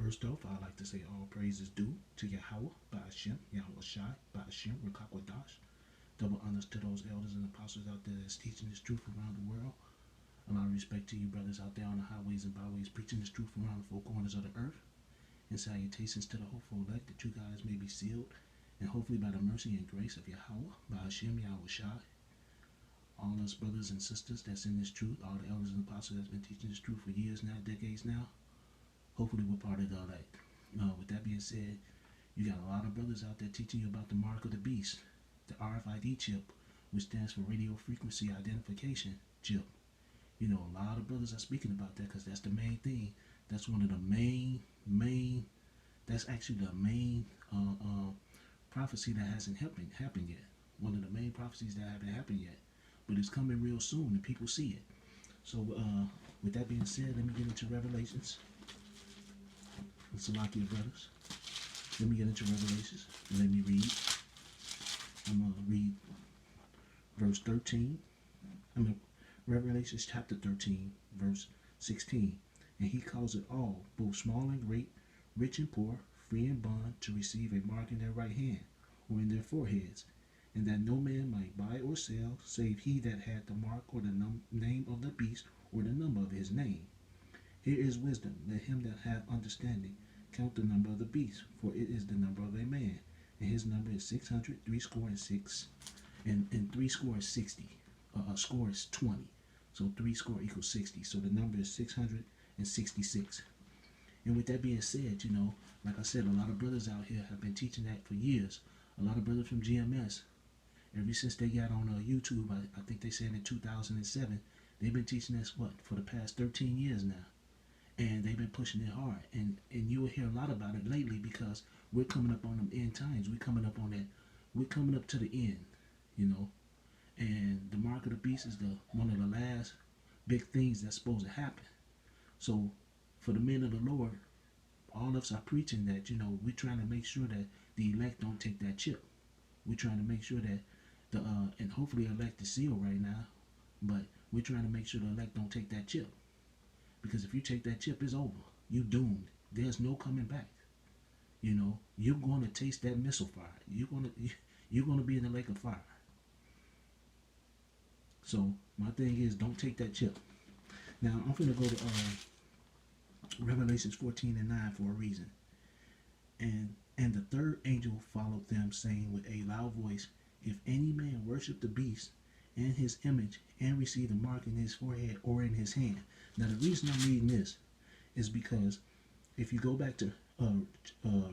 First off, I'd like to say all praise is due to Yahweh, Ba'ashem, Yahweh Shai, Ba'ashem, Rakakwadash. Double honors to those elders and apostles out there that's teaching this truth around the world. A lot of respect to you brothers out there on the highways and byways preaching this truth around the four corners of the earth. And salutations to the hopeful elect that you guys may be sealed. And hopefully by the mercy and grace of Yahweh, Ba'ashem, Yahweh Shai. All us brothers and sisters that's in this truth, all the elders and apostles that's been teaching this truth for years now, decades now. Hopefully we're part of all that. With that being said, you got a lot of brothers out there teaching you about the mark of the beast, the RFID chip, which stands for radio frequency identification chip. You know, a lot of brothers are speaking about that because that's the main thing. That's one of the main. That's actually the main prophecy that hasn't happened yet. One of the main prophecies that haven't happened yet, but it's coming real soon, and people see it. So, with that being said, let me get into Revelations. Salakia brothers. Let me get into Revelations and let me read. I'm going to read verse 13. Revelations chapter 13, verse 16. And he calls it all, both small and great, rich and poor, free and bond, to receive a mark in their right hand or in their foreheads, and that no man might buy or sell, save he that had the mark or the name of the beast or the number of his name. Here is wisdom. Let him that hath understanding count the number of the beast, for it is the number of a man, and his number is 600, 66, and 60. Score is 20, so 60 equals 60. So the number is 666. And with that being said, you know, like I said, a lot of brothers out here have been teaching that for years. A lot of brothers from GMS, ever since they got on YouTube, I think they said in 2007, they've been teaching this for the past 13 years now. And they've been pushing it hard, and you will hear a lot about it lately because we're coming up on them end times. We're coming up on that. We're coming up to the end, you know. And the mark of the beast is one of the last big things that's supposed to happen. So, for the men of the Lord, all of us are preaching that, you know, we're trying to make sure that the elect don't take that chip. We're trying to make sure that and hopefully elect is sealed right now, but we're trying to make sure the elect don't take that chip. Because if you take that chip, it's over. You doomed. There's no coming back. You know, you're going to taste that missile fire. You're going to be in the lake of fire. So my thing is, don't take that chip. Now I'm going to go to Revelations 14 and 9 for a reason. And the third angel followed them, saying with a loud voice, if any man worship the beast and his image and receive the mark in his forehead or in his hand. Now the reason I'm reading this is because if you go back to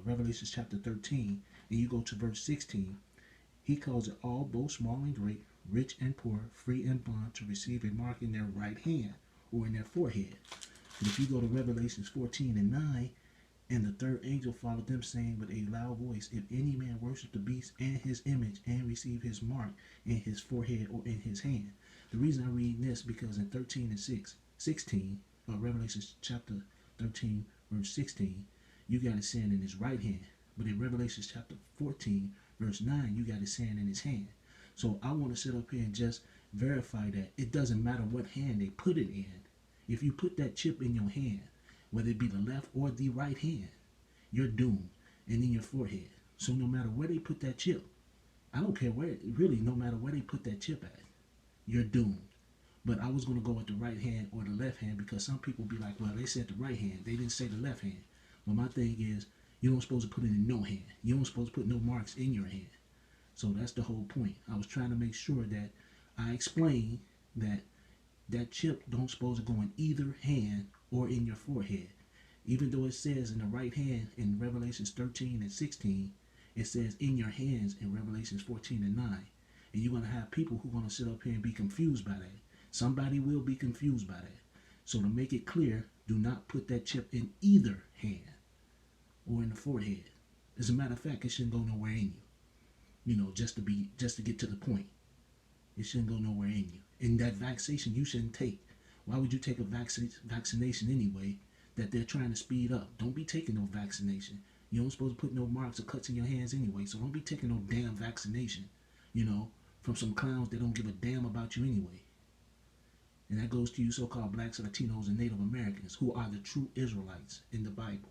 Revelation chapter 13 and you go to verse 16, he calls it all, both small and great, rich and poor, free and bond, to receive a mark in their right hand or in their forehead. And if you go to Revelations 14 and 9, and the third angel followed them, saying with a loud voice, if any man worship the beast and his image and receive his mark in his forehead or in his hand. The reason I'm reading this because in 13 and 16, Revelation chapter 13, verse 16, you got it saying in his right hand. But in Revelation chapter 14, verse 9, you got it saying in his hand. So I want to sit up here and just verify that it doesn't matter what hand they put it in. If you put that chip in your hand, whether it be the left or the right hand, you're doomed, and in your forehead. So no matter where they put that chip, I don't care where, really, no matter where they put that chip at, you're doomed. But I was going to go with the right hand or the left hand because some people be like, well, they said the right hand. They didn't say the left hand. But my thing is, you don't supposed to put it in no hand. You don't supposed to put no marks in your hand. So that's the whole point. I was trying to make sure that I explain that that chip don't supposed to go in either hand or in your forehead. Even though it says in the right hand in Revelations 13 and 16, it says in your hands in Revelations 14 and 9. And you're going to have people who are going to sit up here and be confused by that. Somebody will be confused by that. So to make it clear, do not put that chip in either hand or in the forehead. As a matter of fact, it shouldn't go nowhere in you. You know, just to get to the point. It shouldn't go nowhere in you. And that vaccination you shouldn't take. Why would you take a vaccination anyway that they're trying to speed up? Don't be taking no vaccination. You don't supposed to put no marks or cuts in your hands anyway, so don't be taking no damn vaccination, you know, from some clowns that don't give a damn about you anyway. And that goes to you so-called blacks, Latinos, and Native Americans who are the true Israelites in the Bible.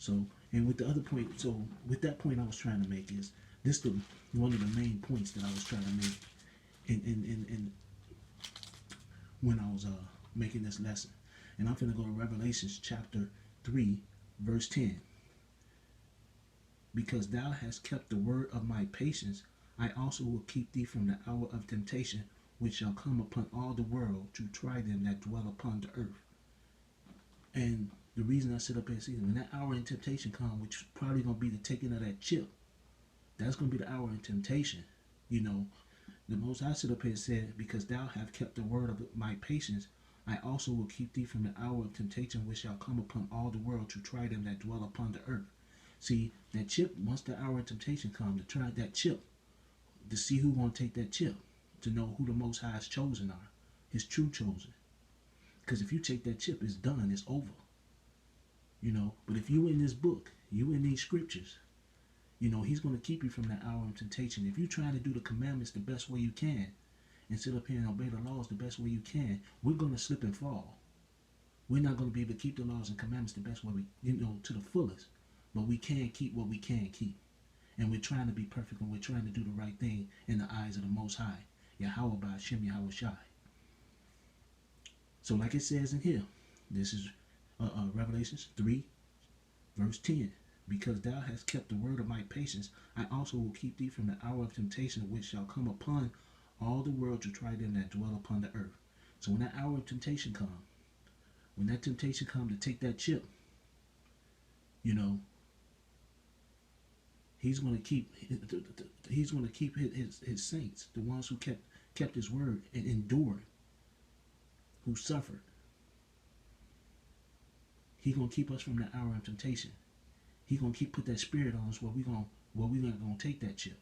So, and with the other point, so with that point I was trying to make is this the one of the main points that I was trying to make in when I was making this lesson. And I'm gonna go to Revelations chapter 3, verse 10. Because thou hast kept the word of my patience, I also will keep thee from the hour of temptation, which shall come upon all the world to try them that dwell upon the earth. And the reason I sit up here and see when that hour in temptation come, which is probably gonna be the taking of that chip, that's gonna be the hour in temptation. You know, the Most High sit up here and said, because thou hast kept the word of my patience, I also will keep thee from the hour of temptation which shall come upon all the world to try them that dwell upon the earth. See, that chip, once the hour of temptation come, to try that chip, to see who gonna take that chip, to know who the Most High's chosen are, his true chosen. Because if you take that chip, it's done, it's over. You know, but if you in this book, you in these scriptures, you know, he's going to keep you from that hour of temptation. If you try to do the commandments the best way you can and sit up here and obey the laws the best way you can, we're going to slip and fall. We're not going to be able to keep the laws and commandments the best way we, you know, to the fullest. But we can keep what we can keep. And we're trying to be perfect and we're trying to do the right thing in the eyes of the Most High. Yahweh Ba'ashem Yahweh Shai. So like it says in here, this is Revelations 3, verse 10. Because thou hast kept the word of my patience, I also will keep thee from the hour of temptation which shall come upon all the world to try them that dwell upon the earth. So when that hour of temptation come, when that temptation come to take that chip, you know, he's going to keep his saints, the ones who kept his word and endured, who suffered. He's going to keep us from the hour of temptation. He's gonna put that spirit on us where we're not gonna take that chip.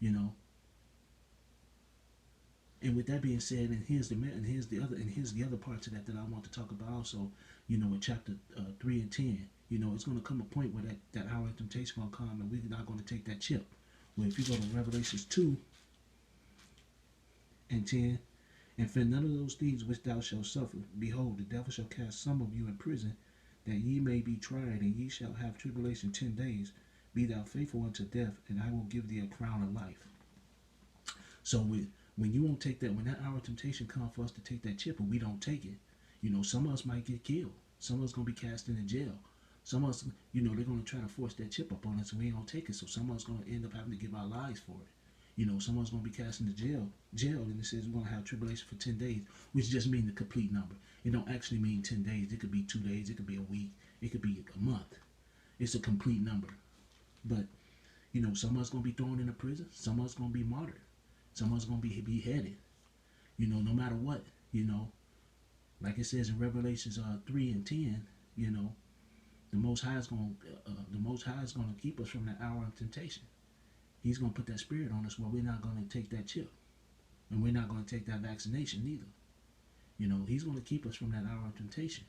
You know. And with that being said, and here's the other part to that I want to talk about also. You know, in chapter 3 and 10, you know, it's gonna come a point where that hour of temptation gonna come, and we're not gonna take that chip. Well, if you go to Revelations 2 and 10, and for none of those things which thou shalt suffer, behold, the devil shall cast some of you in prison, that ye may be tried, and ye shall have tribulation 10 days. Be thou faithful unto death, and I will give thee a crown of life. So when you won't take that, when that hour of temptation comes for us to take that chip, and we don't take it, you know, some of us might get killed. Some of us going to be cast into jail. Some of us, you know, they're going to try to force that chip up on us, and we ain't going to take it. So some of us going to end up having to give our lives for it. You know, some of us going to be cast into jail, and it says we're going to have tribulation for 10 days, which just means the complete number. It don't actually mean 10 days. It could be 2 days. It could be a week. It could be a month. It's a complete number. But, you know, some of us going to be thrown into prison. Some of us going to be martyred. Some of us going to be beheaded. You know, no matter what, you know. Like it says in Revelations 3 and 10, you know, the Most High is going to keep us from that hour of temptation. He's going to put that spirit on us where we're not going to take that chip. And we're not going to take that vaccination neither. You know, he's going to keep us from that hour of temptation.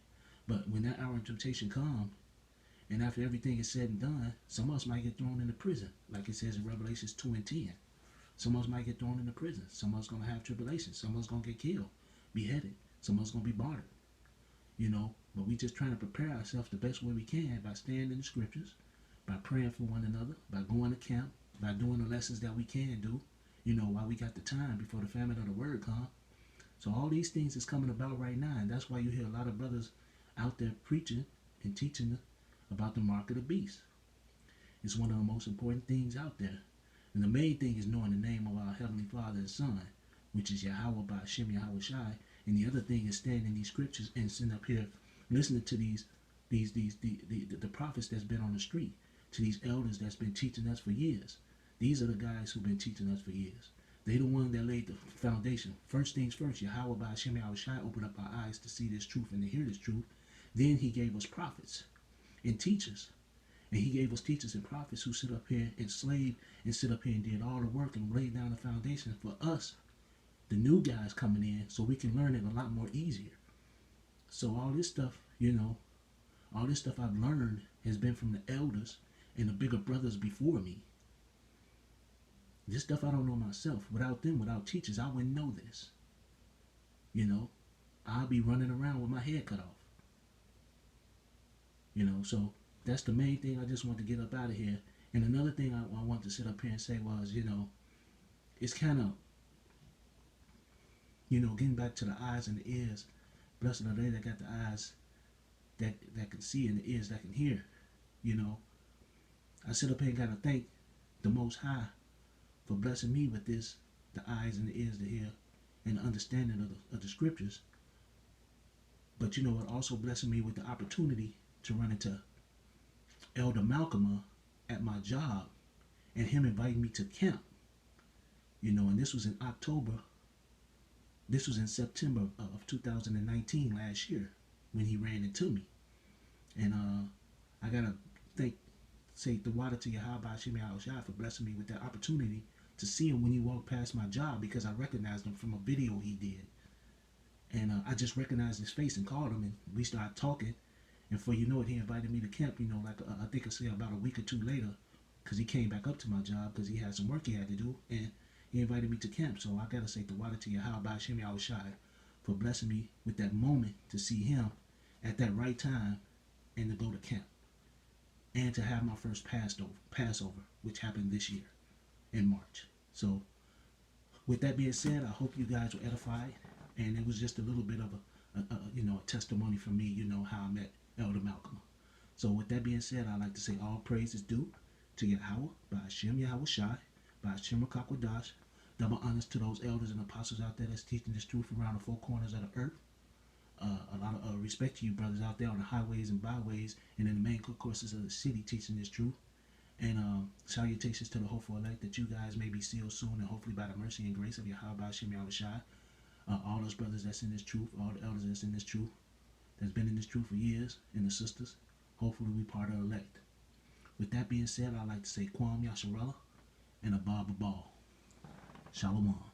But when that hour of temptation comes, and after everything is said and done, some of us might get thrown into prison. Like it says in Revelations 2 and 10. Some of us might get thrown into prison. Some of us going to have tribulation. Some of us going to get killed, beheaded. Some of us going to be martyred. You know, but we just trying to prepare ourselves the best way we can by staying in the scriptures, by praying for one another, by going to camp, by doing the lessons that we can do, you know, while we got the time before the famine of the word come. So all these things is coming about right now, and that's why you hear a lot of brothers out there preaching and teaching about the mark of the beast. It's one of the most important things out there. And the main thing is knowing the name of our Heavenly Father and Son, which is Yahweh Ba'ashem Yahweh Shai. And the other thing is standing in these scriptures and sitting up here listening to the prophets that's been on the street, to these elders that's been teaching us for years. These are the guys who've been teaching us for years. They the one that laid the foundation. First things first, Yahweh Ba'ashem Yahweh Shai opened up our eyes to see this truth and to hear this truth. Then he gave us prophets and teachers. And he gave us teachers and prophets who sit up here enslaved and sit up here and did all the work and laid down the foundation for us, the new guys coming in, so we can learn it a lot more easier. So all this stuff, you know, all this stuff I've learned has been from the elders and the bigger brothers before me. This stuff I don't know myself. Without them, without teachers, I wouldn't know this. You know, I'll be running around with my head cut off. You know, so that's the main thing I just want to get up out of here. And another thing I want to sit up here and say was, it's kind of, getting back to the eyes and the ears. Blessed are they that got the eyes that can see and the ears that can hear. You know, I sit up here and gotta thank the Most High for blessing me with this, the eyes and the ears to hear, and the understanding of the scriptures. But it also blessing me with the opportunity to run into Elder Malcolm at my job, and him inviting me to camp. And this was in October. This was in September of 2019, last year, when he ran into me. And I gotta thank, say the water to Yahweh Shemi Al for blessing me with that opportunity to see him when he walked past my job, because I recognized him from a video he did. And I just recognized his face and called him, and we started talking. And for it, he invited me to camp. I think I said about a week or two later, because he came back up to my job because he had some work he had to do, and he invited me to camp. So I gotta say the water to Yahweh Shemi Al for blessing me with that moment to see him at that right time and to go to camp and to have my first Passover, which happened this year in March. So with that being said, I hope you guys were edified, and it was just a little bit of a testimony from me, how I met Elder Malcolm. So with that being said, I'd like to say all praise is due to Yahweh, by Hashem Yahweh Shai, by Hashem Rakakwadash. Double honors to those elders and apostles out there that's teaching this truth around the four corners of the earth. A lot of respect to you brothers out there on the highways and byways and in the main courses of the city teaching this truth. And salutations to the hopeful elect, that you guys may be sealed soon, and hopefully by the mercy and grace of Yahweh Hashem Yahweh Shai. All those brothers that's in this truth, all the elders that's in this truth, that's been in this truth for years, and the sisters, hopefully we part of the elect. With that being said, I'd like to say Kwam Yasharella and Abba Babal. Shalom.